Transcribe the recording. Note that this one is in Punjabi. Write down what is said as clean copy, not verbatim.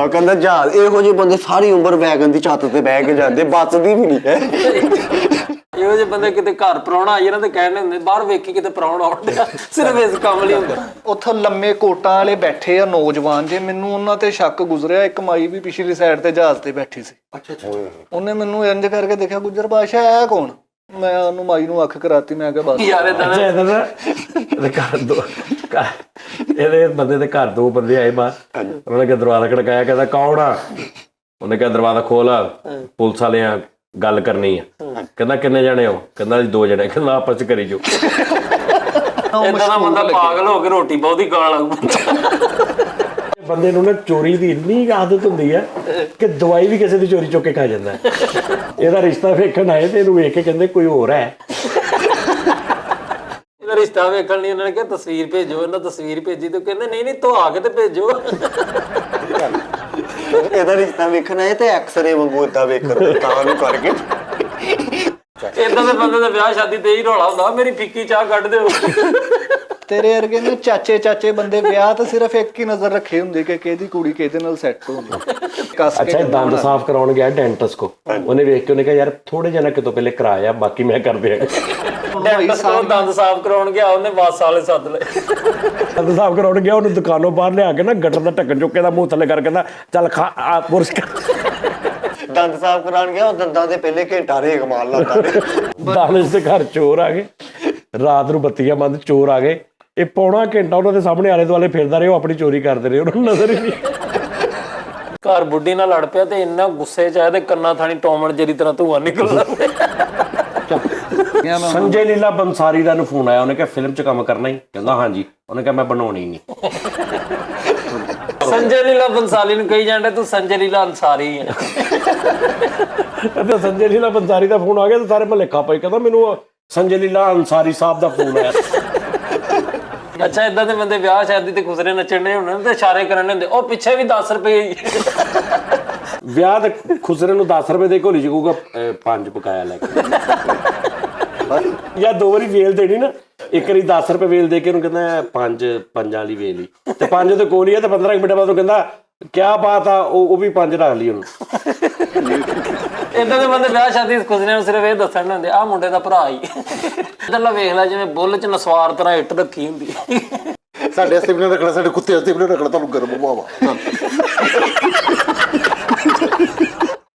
ਵਾ ਕਹਿੰਦਾ ਜਹਾਜ਼ ਇਹੋ ਜਿਹੇ ਬੰਦੇ ਸਾਰੀ ਉਮਰ ਵੈਗਨ ਦੀ ਛੱਤ ਤੇ ਬਹਿ ਕੇ ਜਾਂਦੇ, ਬਚਦੀ ਵੀ ਨਹੀਂ ਹੈ। ਇਹੋ ਜਿਹੇ ਬੰਦੇ ਕਿਤੇ ਘਰ ਪ੍ਰਾਹੁਣਾ ਆਈ ਇਹਨਾਂ ਦੇ ਕਹਿੰਦੇ ਹੁੰਦੇ ਬਾਹਰ ਵੇਖੀ ਕਿਤੇ ਪ੍ਰਾਹੁਣਾ ਆਉਂਦਾ, ਸਿਰਫ ਇਸ ਕੰਮ ਲਈ ਹੁੰਦਾ। ਉੱਥੇ ਲੰਮੇ ਕੋਟਾਂ ਵਾਲੇ ਬੈਠੇ ਆ ਨੌਜਵਾਨ ਜੇ, ਮੈਨੂੰ ਉਹਨਾਂ ਤੇ ਸ਼ੱਕ ਗੁਜ਼ਰਿਆ। ਇੱਕ ਮਾਈ ਵੀ ਪਿਛਲੀ ਸਾਈਡ ਤੇ ਜਹਾਜ਼ ਤੇ ਬੈਠੀ ਸੀ। ਉਹਨੇ ਮੈਨੂੰ ਇੰਜ ਕਰਕੇ ਦੇਖਿਆ, ਗੁੱਜਰ ਬਾਦਸ਼ਾਹ ਇਹ ਕੌਣ? ਮੈਂ ਉਹਨੂੰ ਮਾਈ ਨੂੰ ਅੱਖ ਕਰਾਤੀ, ਮੈਂ ਕਿਹਾ ਬਸ ਯਾਰ ਏਦਾਂ ਅੱਛਾ ਇਹਦਾ ਨਾ ਘਰ ਦੋ ਇਹਦੇ ਬੰਦੇ ਦੇ ਘਰ ਦੋ ਬੰਦੇ ਆਏ ਬਾਹਰ, ਉਹਨਾਂ ਨੇ ਦਰਵਾਜ਼ਾ ਖੜਕਾਇਆ, ਕਹਿੰਦਾ ਕੌਣ ਆ? ਉਹਨੇ ਕਿਹਾ ਦਰਵਾਜ਼ਾ ਖੋਲ, ਪੁਲਿਸ ਵਾਲੇ ਆ, ਗੱਲ ਕਰਨੀ ਆ। ਕਹਿੰਦਾ ਕਿੰਨੇ ਜਣੇ ਹੋ? ਕਹਿੰਦਾ 2 ਜਣੇ। ਕਹਿੰਦਾ ਆਪਸ ਚ ਕਰੀ ਜੋ। ਏਦਾਂ ਦਾ ਬੰਦਾ ਪਾਗਲ ਹੋ ਕੇ ਰੋਟੀ ਬਹੁਤੀ ਖਾਣ ਲੱਗ ਪੈਂਦਾ। ਬੰਦੇ ਨੂੰ ਨਾ ਚੋਰੀ ਦੀ ਇੰਨੀ ਆਦਤ ਹੁੰਦੀ ਹੈ ਕਿ ਦਵਾਈ ਵੀ ਕਿਸੇ ਦੀ ਚੋਰੀ ਚੁੱਕ ਕੇ ਖਾ ਜਾਂਦਾ। ਇਹਦਾ ਰਿਸ਼ਤਾ ਵੇਖਣ ਆਏ ਤੇ ਇਹਨੂੰ ਵੇਖ ਕੇ ਕਹਿੰਦੇ ਕੋਈ ਹੋਰ ਹੈ। ਇਹਦਾ ਰਿਸ਼ਤਾ ਵੇਖਣ ਲਈ ਉਹਨਾਂ ਨੇ ਕਿਹਾ ਤਸਵੀਰ ਭੇਜੋ, ਇਹਨਾਂ ਤਸਵੀਰ ਭੇਜੀ ਤੇ ਕਹਿੰਦੇ ਨਹੀਂ ਧਵਾ ਕੇ ਤੇ ਭੇਜੋ। ਇਹਦਾ ਰਿਸ਼ਤਾ ਵੇਖਣਾ ਹੈ ਤੇ ਐਕਸਰੇ ਵਾਂਗੂ ਏਦਾਂ ਵੇਖਣ ਤਾਂ ਨੂੰ ਕਰਕੇ। ਏਦਾਂ ਦੇ ਬੰਦੇ ਦਾ ਵਿਆਹ ਸ਼ਾਦੀ ਤੇ ਹੀ ਰੌਲਾ ਹੁੰਦਾ, ਮੇਰੀ ਫਿੱਕੀ ਚਾਹ ਕੱਢ ਦਿਓ। ਤੇਰੇ ਵਰਗੇ ਨੇ ਚਾਚੇ ਬੰਦੇ ਵਿਆਹ ਤਾਂ ਸਿਰਫ ਇੱਕ ਹੀ ਨਜ਼ਰ ਰੱਖੇ ਹੁੰਦੇ ਕਿ ਕਿਹਦੀ ਕੁੜੀ ਕਿਹਦੇ ਨਾਲ ਸੈੱਟ ਹੋਣੀ। ਅੱਛਾ ਦੰਦ ਸਾਫ਼ ਕਰਾਉਣ ਗਿਆ ਡੈਂਟਿਸਟ ਕੋ, ਉਹਨੇ ਵੇਖ ਕੇ ਉਹਨੇ ਕਿਹਾ ਯਾਰ ਥੋੜੇ ਜਿਹਾ ਨਾ ਕਿਤੋਂ ਪਹਿਲੇ ਕਰਾਇਆ, ਬਾਕੀ ਮੈਂ ਕਰ ਦਿਆਂਗਾ। ਦੰਦ ਸਾਫ਼ ਕਰਾਉਣ ਗਿਆ, ਉਹਨੇ ਵਾਸ ਵਾਲੇ ਸੱਦ ਲਏ। ਦੰਦ ਸਾਫ਼ ਕਰਾਉਣ ਗਿਆ, ਉਹਨੂੰ ਦੁਕਾਨੋਂ ਬਾਹਰ ਲਿਆ ਕੇ ਨਾ ਗਟਰ ਦਾ ਢੱਕਣ ਚੁੱਕੇ ਦਾ ਮੂੰਹ ਥੱਲੇ ਕਰ, ਕਹਿੰਦਾ ਚੱਲ ਖਾ ਬੁਰਸ਼ ਕਰ। ਦੰਦ ਸਾਫ਼ ਕਰਾਉਣ ਗਿਆ, ਉਹ ਦੰਦਾਂ ਦੇ ਪਹਿਲੇ ਘੰਟਾ ਰੇਗ ਮਾਰ ਲਾਤਾ। ਦਾਨਿਸ਼ ਦੇ ਘਰ ਚੋਰ ਆ ਗਏ, ਰਾਤ ਨੂੰ ਬੱਤੀਆਂ ਬੰਦ, ਚੋਰ ਆ ਗਏ। ਇਹ ਪੌਣਾ ਘੰਟਾ ਉਹਨਾਂ ਦੇ ਸਾਹਮਣੇ ਆਲੇ ਦੁਆਲੇ ਫਿਰਦਾ ਰਿਹਾ, ਉਹ ਆਪਣੀ ਚੋਰੀ ਕਰਦੇ ਰਹੇ, ਉਹਨਾਂ ਨੂੰ ਨਜ਼ਰ ਹੀ ਨਹੀਂ। ਘਰ ਬੁੱਢੀ ਨਾਲ ਲੜ ਪਿਆ ਤੇ ਇੰਨਾ ਗੁੱਸੇ ਚ ਆਇਆ ਤੇ ਕੰਨਾਂ ਥਾਣੀ ਟੌਮ ਐਂਡ ਜੈਰੀ ਤਰ੍ਹਾਂ ਧੂੰਆਂ ਨਿਕਲਦਾ। ਸੰਜੇ ਲੀਲਾ ਬੰਸਾਰੀ ਦਾ ਨੂੰ ਫੋਨ ਆਇਆ, ਉਹਨੇ ਕਿਹਾ ਫਿਲਮ 'ਚ ਕੰਮ ਕਰਨਾ ਹੀ? ਕਹਿੰਦਾ ਹਾਂਜੀ। ਉਹਨੇ ਕਿਹਾ ਮੈਂ ਬਣਾਉਣੀ ਨਹੀਂ। ਸੰਜੇ ਲੀਲਾ ਬੰਸਾਲੀ ਨੂੰ ਕਹੀ ਜਾਂਦੇ ਤੂੰ ਸੰਜੇ ਲੀਲਾ ਅੰਸਾਰੀ ਹੈ। ਤੇ ਸੰਜੇ ਲੀਲਾ ਬੰਸਾਰੀ ਦਾ ਫੋਨ ਆ ਗਿਆ ਤੇ ਸਾਰੇ ਮਹੱਲੇ ਖਾ ਪਏ, ਕਹਿੰਦਾ ਮੈਨੂੰ ਸੰਜੇ ਲੀਲਾ ਅੰਸਾਰੀ ਸਾਹਿਬ ਦਾ ਫੋਨ ਆਇਆ। ਅੱਛਾ ਏਦਾਂ ਦੇ ਬੰਦੇ ਵਿਆਹ ਸ਼ਾਦੀ ਤੇ ਖੁਸਰੇ ਨੱਚਣੇ ਹੁੰਦੇ ਤੇ ਇਸ਼ਾਰੇ ਕਰਨ ਹੁੰਦੇ, ਉਹ ਪਿੱਛੇ ਵੀ 10 ਰੁਪਏ। ਵਿਆਹ ਤੇ ਖੁਸਰੇ ਨੂੰ 10 ਰੁਪਏ ਦੇ ਘੋਲੀ ਚ ਕਹੂਗਾ 5 ਪਕਾਇਆ ਲੈ ਕੇ। ਜਾਂ 2 ਵਾਰੀ ਵੇਲ ਦੇਣੀ ਨਾ, ਇੱਕ ਵਾਰੀ 10 ਰੁਪਏ ਵੇਲ ਦੇ ਕੇ ਉਹਨੂੰ ਕਹਿੰਦਾ 5 ਵਾਲੀ ਵੇਲ ਹੀ, ਤੇ 5 ਉਹਦੇ ਕੋਲ ਹੀ ਆ, ਤੇ 15 ਮਿੰਟ ਬਾਅਦ ਉਹ ਕਹਿੰਦਾ ਕਿਆ ਬਾਤ ਆ, ਉਹ ਵੀ 5 ਰੱਖ ਲਈ ਉਹਨੂੰ। ਏਦਾਂ ਦੇ ਬੰਦੇ ਵਿਆਹ ਸ਼ਾਦੀ ਖੁਸਰੇ ਨੂੰ ਸਿਰਫ ਇਹ ਦੱਸਣ ਹੁੰਦੇ ਆਹ ਮੁੰਡੇ ਦਾ ਭਰਾ ਹੀ। ਚੱਲ ਵੇਖ ਲੈ ਜਿਵੇਂ ਬੁੱਲ ਚ ਨਸਵਾਰ ਤਰ੍ਹਾਂ ਇੱਟ ਰੱਖੀ ਹੁੰਦੀ। ਸਾਡੇ ਵਾਸਤੇ ਵੀ ਨਾ ਰੱਖਣਾ, ਸਾਡੇ ਕੁੱਤੇ ਵਾਸਤੇ ਵੀ ਨਾ ਰੱਖਣਾ, ਤੁਹਾਨੂੰ ਗਰਮ ਹਵਾਵਾ।